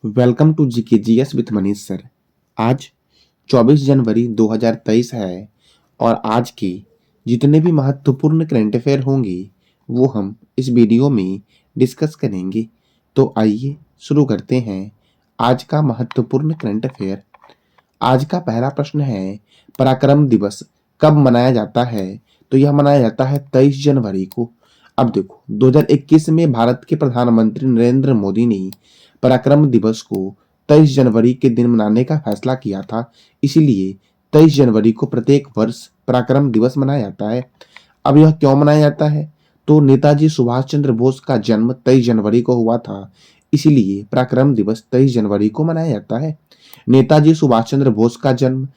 Welcome to GK GS with Manish sir. आज 24 जनवरी 2023 है और आज के जितने भी महत्वपूर्ण करंट अफेयर होंगे वो हम इस वीडियो में डिस्कस करेंगे। तो आइए शुरू करते हैं आज का महत्वपूर्ण करंट अफेयर। आज का पहला प्रश्न है, पराक्रम दिवस कब मनाया जाता है? तो यह मनाया जाता है 23 जनवरी को। अब देखो, 2021 में भारत के प्रधानमंत्री नरेंद्र मोदी ने पराक्रम दिवस को 23 जनवरी के दिन मनाने का फैसला किया था। इसीलिए 23 जनवरी को प्रत्येक वर्ष पराक्रम दिवस मनाया जाता है। अब यह क्यों मनाया जाता है? तो नेताजी सुभाष चंद्र बोस का जन्म 23 जनवरी को हुआ था, इसीलिए पराक्रम दिवस 23 जनवरी को मनाया जाता है। नेताजी सुभाष चंद्र बोस का जन्म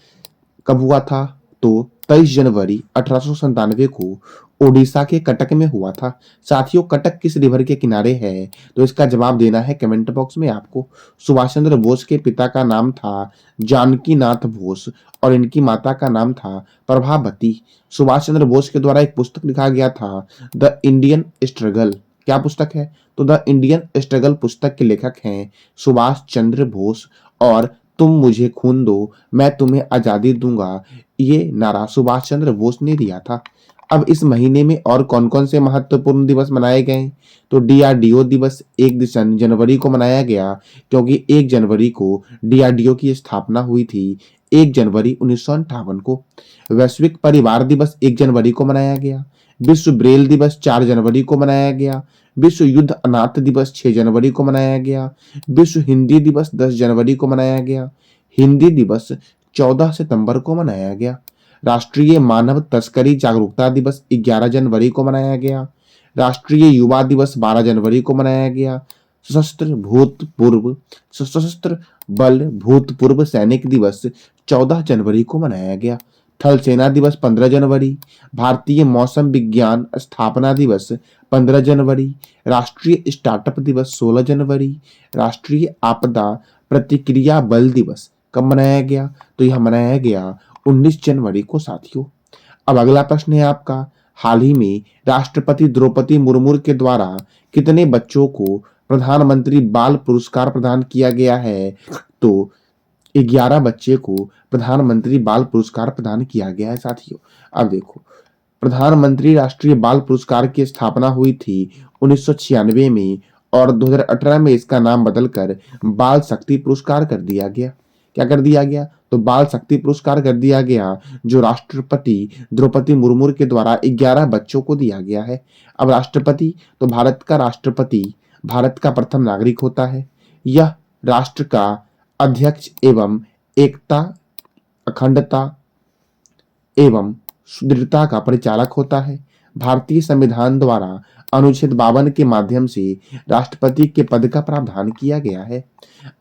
कब हुआ था? तो 23 जनवरी 1897 को ओडिशा के कटक में हुआ था। साथियों, कटक किस रिवर के किनारे है? तो इसका जवाब देना है कमेंट बॉक्स में आपको। सुभाष चंद्र बोस के पिता का नाम था जानकी नाथ बोस और इनकी माता का नाम था प्रभावती। सुभाष चंद्र बोस के द्वारा एक पुस्तक लिखा गया था, द इंडियन स्ट्रगल। क्या पुस्तक है? तो द इंडियन स्ट्रगल पुस्तक के लेखक हैं सुभाष चंद्र बोस। और तुम मुझे खून दो, मैं तुम्हें आजादी दूंगा, ये नारा सुभाष चंद्र बोस ने दिया था। अब इस महीने में और कौन कौन से महत्वपूर्ण दिवस मनाए गए? तो डीआरडीओ दिवस 1 जनवरी को मनाया गया, क्योंकि 1 जनवरी को डीआरडीओ की स्थापना हुई थी, 1 जनवरी 1958 को। वैश्विक परिवार दिवस 1 जनवरी को मनाया गया। विश्व ब्रेल दिवस 4 जनवरी को मनाया गया। विश्व युद्ध अनाथ दिवस 6 जनवरी को मनाया गया। विश्व हिंदी दिवस 10 जनवरी को मनाया गया। हिंदी दिवस 14 सितंबर को मनाया गया। राष्ट्रीय मानव तस्करी जागरूकता दिवस 11 जनवरी को मनाया गया। राष्ट्रीय युवा दिवस 12 जनवरी को मनाया गया। सशस्त्र बल भूतपूर्व सैनिक दिवस 14 जनवरी को मनाया गया। थल सेना दिवस 15 जनवरी। भारतीय मौसम विज्ञान स्थापना दिवस 15 जनवरी। राष्ट्रीय स्टार्टअप दिवस 16 जनवरी। राष्ट्रीय आपदा प्रतिक्रिया बल दिवस कब मनाया गया? तो यह मनाया गया 19 जनवरी को। साथियों, अब अगला प्रश्न है आपका, हाल ही में राष्ट्रपति द्रौपदी मुर्मू के द्वारा कितने बच्चों को प्रधानमंत्री बाल पुरस्कार प्रदान किया गया है? तो 11 बच्चे को प्रधानमंत्री बाल पुरस्कार प्रदान किया गया है। साथियों, अब देखो, प्रधानमंत्री राष्ट्रीय बाल पुरस्कार की स्थापना हुई थी 1996 में और 2018 में इसका नाम बदलकर बाल शक्ति पुरस्कार कर दिया गया। क्या कर दिया गया? तो बाल शक्ति पुरस्कार कर दिया गया, जो राष्ट्रपति द्रौपदी मुर्मू के द्वारा 11 बच्चों को दिया गया है। अब राष्ट्रपति, तो भारत का राष्ट्रपति भारत का प्रथम नागरिक होता है। यह राष्ट्र का अध्यक्ष एवं एकता, अखंडता एवं सुदृढ़ता का परिचालक होता है। भारतीय संविधान द्वारा अनुच्छेद 52 के माध्यम से राष्ट्रपति के पद का प्रावधान किया गया है।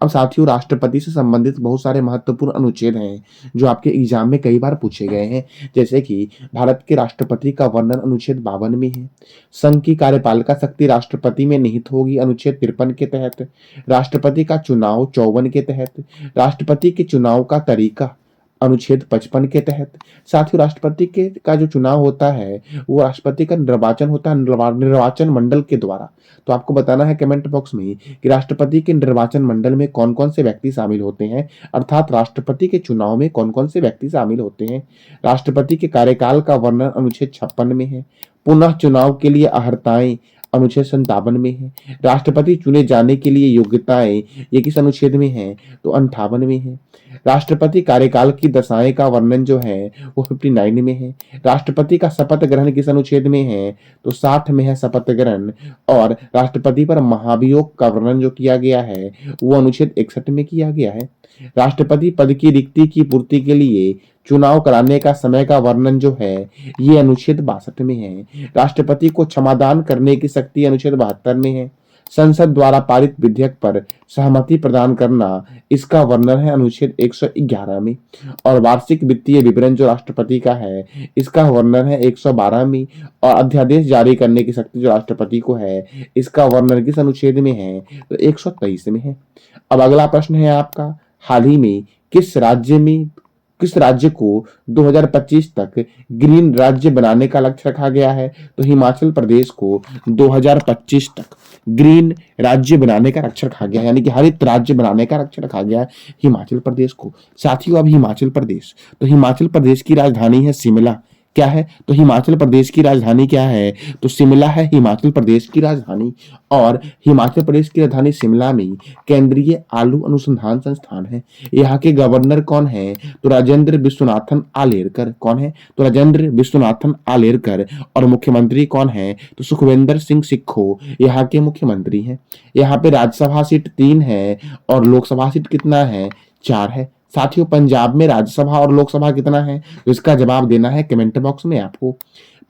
अब साथियों, राष्ट्रपति से संबंधित बहुत सारे महत्वपूर्ण अनुच्छेद हैं जो आपके एग्जाम में कई बार पूछे गए हैं, जैसे कि भारत के राष्ट्रपति का वर्णन अनुच्छेद 52 में है। संघ की कार्यपालिका शक्ति राष्ट्रपति में निहित होगी अनुच्छेद 53 के तहत। राष्ट्रपति का चुनाव 54 के तहत। राष्ट्रपति के चुनाव का तरीका अनुच्छेद 55 के तहत। साथ ही राष्ट्रपति के का जो चुनाव होता है वो राष्ट्रपति का निर्वाचन होता है निर्वाचन मंडल के द्वारा। तो आपको बताना है कमेंट बॉक्स में कि राष्ट्रपति के निर्वाचन मंडल में कौन कौन से व्यक्ति शामिल होते हैं, अर्थात राष्ट्रपति के चुनाव में कौन कौन से व्यक्ति शामिल होते हैं। राष्ट्रपति के कार्यकाल का वर्णन अनुच्छेद 56 में है। पुनः चुनाव के लिए अर्हताएं अनुच्छेद 57 में है। राष्ट्रपति चुने जाने के लिए योग्यताएं ये किस अनुच्छेद में है? तो 58 में है। राष्ट्रपति कार्यकाल की दशाएं का वर्णन जो है वो 59 में है। राष्ट्रपति का शपथ ग्रहण किस अनुच्छेद में है? तो 60 में है शपथ ग्रहण। और राष्ट्रपति पर महाभियोग का वर्णन जो किया गया है वो अनुच्छेद 61 में किया गया है। राष्ट्रपति पद की रिक्ति की पूर्ति के लिए चुनाव कराने का समय का वर्णन जो है ये अनुच्छेद 62 में है। राष्ट्रपति को क्षमादान करने की शक्ति अनुच्छेद 72 में है। संसद द्वारा पारित विधेयक पर सहमति प्रदान करना, इसका वर्णन है अनुच्छेद 111 में। और वार्षिक वित्तीय विवरण जो राष्ट्रपति का है इसका वर्णन है 112 में। और अध्यादेश जारी करने की शक्ति जो राष्ट्रपति को है इसका वर्णन किस अनुच्छेद में है? तो 123 में है। अब अगला प्रश्न है आपका, हाल ही में किस राज्य में किस राज्य को 2025 तक ग्रीन राज्य बनाने का लक्ष्य रखा गया है? तो हिमाचल प्रदेश को 2025 तक ग्रीन राज्य बनाने का लक्ष्य रखा गया है, यानी कि हरित राज्य बनाने का लक्ष्य रखा गया है हिमाचल प्रदेश को। साथियों, अब हिमाचल प्रदेश, तो हिमाचल प्रदेश की राजधानी है शिमला। क्या है? तो हिमाचल प्रदेश की राजधानी क्या है? तो शिमला है हिमाचल प्रदेश की राजधानी। और हिमाचल प्रदेश की राजधानी शिमला में केंद्रीय आलू अनुसंधान संस्थान है। यहाँ के गवर्नर कौन है? तो राजेंद्र विश्वनाथन आलेरकर। कौन है? तो राजेंद्र विश्वनाथन आलेरकर। और मुख्यमंत्री कौन है? तो सुखविंदर सिंह सुक्खू यहाँ के मुख्यमंत्री हैं। यहाँ पे राज्यसभा सीट 3 है और लोकसभा सीट कितना है? 4 है। साथियों, पंजाब में राज्यसभा और लोकसभा कितना है? तो इसका जवाब देना है कमेंट बॉक्स में आपको।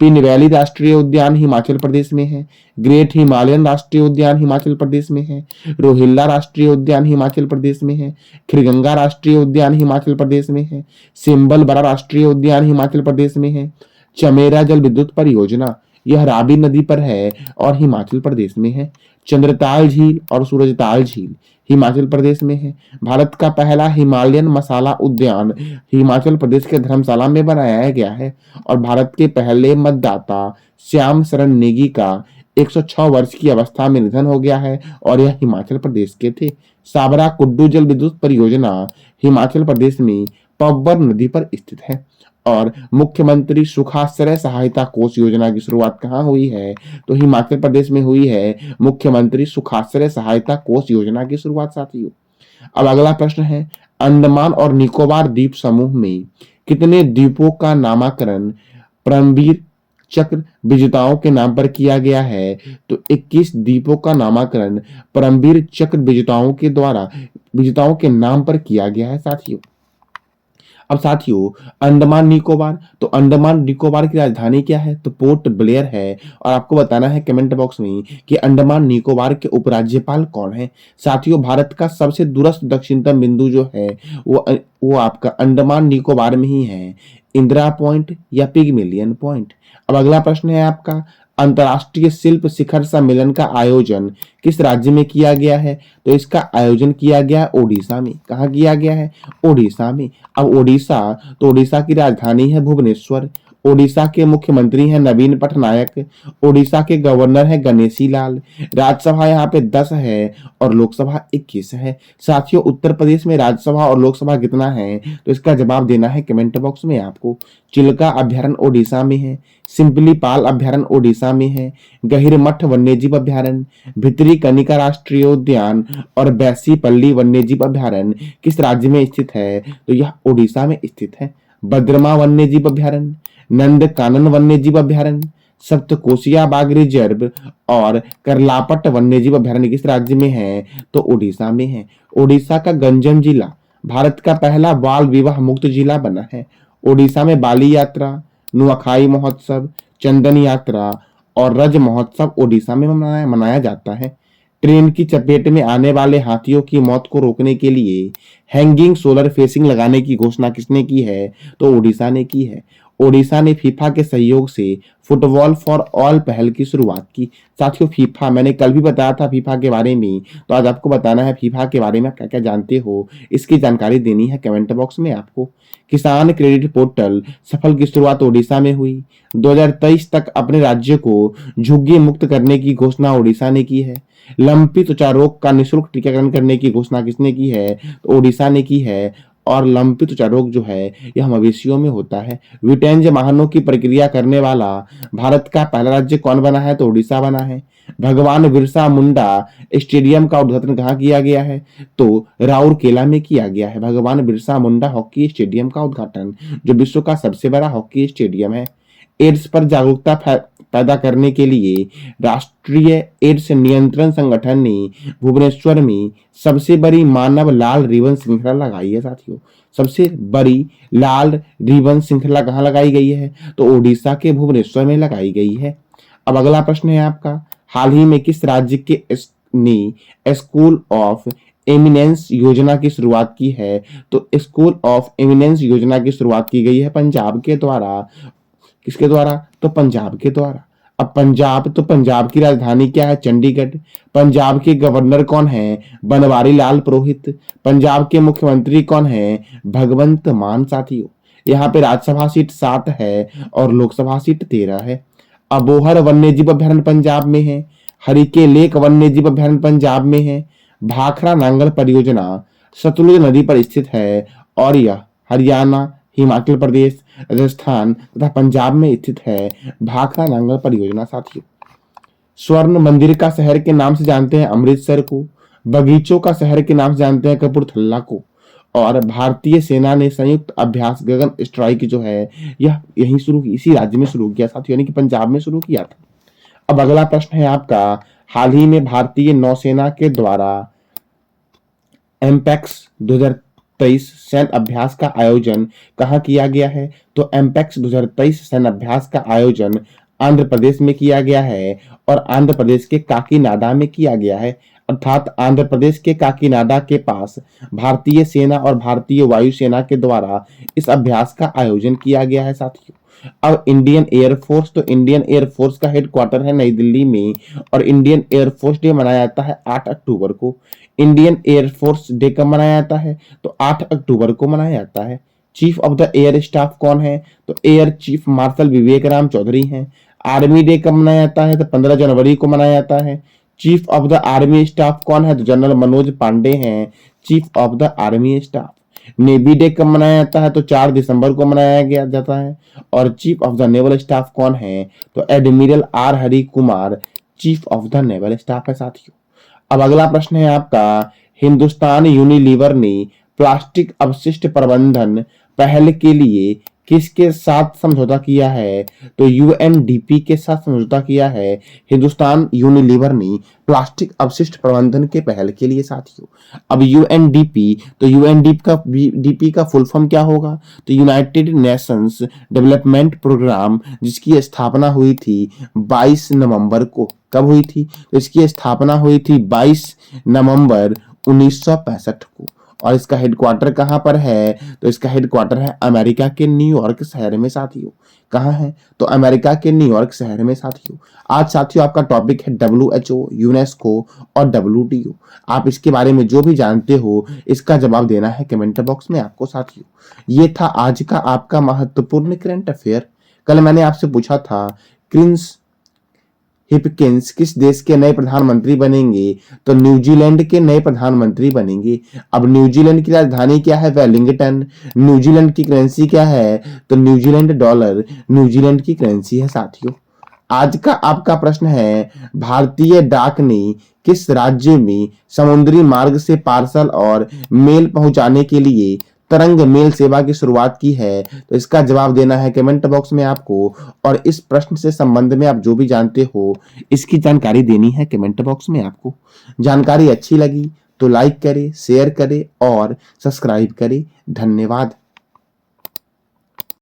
पिन वैली राष्ट्रीय उद्यान हिमाचल प्रदेश में है। ग्रेट हिमालयन राष्ट्रीय उद्यान हिमाचल प्रदेश में है। रोहिल्ला राष्ट्रीय उद्यान हिमाचल प्रदेश में है। खिरगंगा राष्ट्रीय उद्यान हिमाचल प्रदेश में है। सिंबल बरा राष्ट्रीय उद्यान हिमाचल प्रदेश में है। चमेरा जल विद्युत परियोजना, यह रावी नदी पर है और हिमाचल प्रदेश में है। चंद्रताल झील और सूरजताल झील हिमाचल प्रदेश में है। भारत का पहला हिमालयन मसाला उद्यान हिमाचल प्रदेश के धर्मशाला में बनाया गया है। और भारत के पहले मतदाता श्याम शरण नेगी का 106 वर्ष की अवस्था में निधन हो गया है और यह हिमाचल प्रदेश के थे। साबरा कुड्डू जल विद्युत परियोजना हिमाचल प्रदेश में पब्बर नदी पर स्थित है। और मुख्यमंत्री सुखाश्रय सहायता कोष योजना की शुरुआत कहाँ हुई है? तो हिमाचल प्रदेश में हुई है मुख्यमंत्री सुखाश्रय सहायता कोष योजना की शुरुआत। साथियों, अब अगला प्रश्न है, अंडमान और निकोबार द्वीप समूह में कितने द्वीपों का नामकरण परमवीर चक्र विजेताओं के नाम पर किया गया है? तो 21 द्वीपों का नामकरण परमवीर चक्र विजेताओं के नाम पर किया गया है। साथियों, अब साथियों, अंडमान निकोबार, तो अंडमान निकोबार की राजधानी क्या है? तो पोर्ट ब्लेयर है। और आपको बताना है कमेंट बॉक्स में कि अंडमान निकोबार के उपराज्यपाल कौन है। साथियों, भारत का सबसे दूरस्थ दक्षिणतम बिंदु जो है वो आपका अंडमान निकोबार में ही है, इंदिरा पॉइंट या पिगमिलियन पॉइंट। अब अगला प्रश्न है आपका, अंतर्राष्ट्रीय शिल्प शिखर सम्मेलन का आयोजन किस राज्य में किया गया है? तो इसका आयोजन किया गया है ओडिशा में। कहाँ किया गया है? ओडिशा में। अब ओडिशा, तो ओडिशा की राजधानी है भुवनेश्वर। ओडिशा के मुख्यमंत्री हैं नवीन पटनायक। ओडिशा के गवर्नर है गणेशी लाल। राज्यसभा यहाँ पे 10 है और लोकसभा 21 है। साथियों, उत्तर प्रदेश में राज्यसभा और लोकसभा कितना है? तो इसका जवाब देना है कमेंट बॉक्स में आपको। चिल्का अभ्यारण्य ओडिशा में है। सिंपली पाल अभ्यारण्य ओडिशा में है। गहिरमठ वन्यजीव अभ्यारण्य, भितरी कनिका राष्ट्रीय उद्यान और बैसीपल्ली वन्यजीव अभ्यारण्य किस राज्य में स्थित है? तो यह ओडिशा में स्थित है। बद्रमा वन्यजीव अभ्यारण्य, नंदकानन वन्यजीव अभ्यारण्य, सप्तकोशिया बाघ रिजर्व और करलापट वन्यजीव अभ्यारण्य किस राज्य में है? तो ओडिशा में है। ओडिशा का गंजम जिला भारत का पहला बाल विवाह मुक्त जिला बना है। ओडिशा में बाली यात्रा, नुआखाई महोत्सव, चंदन यात्रा और रज महोत्सव ओडिशा में मनाया जाता है। ट्रेन की चपेट में आने वाले हाथियों की मौत को रोकने के लिए हैंगिंग सोलर फेंसिंग लगाने की घोषणा किसने की है? तो ओडिशा ने की है। ओडिशा ने फीफा के सहयोग से फुटबॉल फॉर ऑल पहल की शुरुआत की। साथियों, फीफा मैंने कल भी बताया था फीफा के बारे में, तो आज आपको बताना है फीफा के बारे में क्या क्या जानते हो, इसकी जानकारी देनी है कमेंट बॉक्स में आपको। किसान क्रेडिट पोर्टल सफल की शुरुआत ओडिशा में हुई। 2023 तक अपने राज्य को झुग्गी मुक्त करने की घोषणा ओडिशा ने की है। लंपी त्वचा रोग का निःशुल्क टीकाकरण करने की घोषणा किसने की है? तो ओडिशा ने की है। और लंपी त्वचा रोग जो है यह मवेशियों में होता है। विटेंज वाहनों की प्रक्रिया करने वाला भारत का पहला राज्य कौन बना है? तो ओडिशा बना है। भगवान बिरसा मुंडा स्टेडियम का उद्घाटन कहाँ किया गया है? तो राउरकेला में किया गया है। भगवान बिरसा मुंडा हॉकी स्टेडियम का उद्घाटन, जो विश्व का सबसे बड़ा हॉकी स्टेडियम है। एड्स पर जागरूकता पैदा करने के लिए राष्ट्रीय एड्स नियंत्रण संगठन ने भुवनेश्वर में सबसे बड़ी मानव लाल रिबन श्रृंखला लगाई है। साथियों, सबसे बड़ी लाल रिबन श्रृंखला कहाँ लगाई गई है? तो ओडिशा के भुवनेश्वर में लगाई गई है। अब अगला प्रश्न है आपका, हाल ही में किस राज्य के ने स्कूल ऑफ एमिनेंस योजना की शुरुआत की है? तो स्कूल ऑफ एमिनेंस योजना की शुरुआत की गई है पंजाब के द्वारा। किसके द्वारा? तो पंजाब के द्वारा। अब पंजाब, तो पंजाब की राजधानी क्या है? चंडीगढ़। पंजाब के गवर्नर कौन है? बनवारी लाल पुरोहित। पंजाब के मुख्यमंत्री कौन है? भगवंत मान। साथियों, यहाँ पे राज्यसभा सीट 7 है और लोकसभा सीट 13 है। अबोहर वन्यजीव अभयारण्य पंजाब में है। हरिके लेक वन्यजीव अभयारण्य पंजाब में है। भाखड़ा नांगल परियोजना सतलुज नदी पर स्थित है और यह हरियाणा, हिमाचल प्रदेश, राजस्थान तथा पंजाब में स्थित है। भाखड़ा नांगल परियोजना। साथियों, स्वर्ण मंदिर का शहर के नाम से जानते हैं अमृतसर को। बगीचों का शहर के नाम से जानते हैं कपूरथला को। और भारतीय सेना ने संयुक्त अभ्यास गगन स्ट्राइक जो है यह यहीं शुरू, इसी राज्य में शुरू किया साथियों, यानी कि पंजाब में शुरू किया था। अब अगला प्रश्न है आपका, हाल ही में भारतीय नौसेना के द्वारा एमपैक्स 2023 सैन्य अभ्यास का आयोजन कहाँ किया गया है? तो एमपैक्स 2023 सैन्य अभ्यास का आयोजन आंध्र प्रदेश में किया गया है और आंध्र प्रदेश के काकीनाडा में किया गया है। अर्थात आंध्र प्रदेश के काकीनाडा के पास भारतीय सेना और भारतीय वायुसेना के द्वारा इस अभ्यास का आयोजन किया गया है। साथियों, अब इंडियन एयरफोर्स, तो इंडियन एयरफोर्स का हेडक्वार्टर है नई दिल्ली में और इंडियन एयरफोर्स डे मनाया जाता है 8 अक्टूबर को। इंडियन एयरफोर्स डे कब मनाया जाता है? तो 8 अक्टूबर को मनाया जाता है। Chief of the air staff कौन है? तो एयर चीफ मार्शल विवेक राम चौधरी हैं। आर्मी डे कब मनाया जाता है? तो 15 जनवरी को मनाया जाता है। Chief of the army staff कौन है? तो जनरल मनोज पांडे हैं chief of the army staff. Navy day कब मनाया जाता है? तो 4 दिसंबर को मनाया गया जाता है। और chief of the naval staff कौन है? तो admiral R Hari Kumar chief of the naval staff है। साथियों, अब अगला प्रश्न है आपका, हिंदुस्तान यूनिलीवर ने प्लास्टिक अपशिष्ट प्रबंधन पहल के लिए किसके साथ समझौता किया है? तो यूएनडीपी के साथ समझौता किया है हिंदुस्तान यूनिलीवर ने प्लास्टिक अपशिष्ट प्रबंधन के पहल के लिए। साथियों, अब यूएनडीपी, तो यूएनडीपी का फुल फॉर्म क्या होगा? तो यूनाइटेड नेशंस डेवलपमेंट प्रोग्राम, जिसकी स्थापना हुई थी 22 नवंबर को। कब हुई थी? तो इसकी स्थापना हुई थी 22 नवंबर 1965 को। और इसका हेडक्वार्टर कहाँ पर है? तो इसका हेडक्वार्टर है अमेरिका के न्यूयॉर्क शहर में। साथियों, कहाँ है? तो अमेरिका के न्यूयॉर्क शहर में। साथियों, आज साथियों आपका टॉपिक है WHO, यूनेस्को और WTO। आप इसके बारे में जो भी जानते हो इसका जवाब देना है कमेंट बॉक्स में आपको। साथियों, ये था आज का आपका महत्वपूर्ण करंट अफेयर। कल मैंने आपसे पूछा था क्रिस हिपकिंस किस देश के नए प्रधानमंत्री बनेंगे? तो न्यूजीलैंड के नए प्रधानमंत्री बनेंगे। अब न्यूजीलैंड की राजधानी क्या है? वेलिंगटन। न्यूजीलैंड की करेंसी क्या है? तो न्यूजीलैंड डॉलर न्यूजीलैंड की करेंसी है। साथियों, आज का आपका प्रश्न है, भारतीय डाक ने किस राज्य में समुद्री मार्ग से पार्सल और मेल पहुंचाने के लिए तरंग मेल सेवा की शुरुआत की है? तो इसका जवाब देना है कमेंट बॉक्स में आपको। और इस प्रश्न से संबंध में आप जो भी जानते हो इसकी जानकारी देनी है कमेंट बॉक्स में आपको। जानकारी अच्छी लगी तो लाइक करें, शेयर करें और सब्सक्राइब करें। धन्यवाद।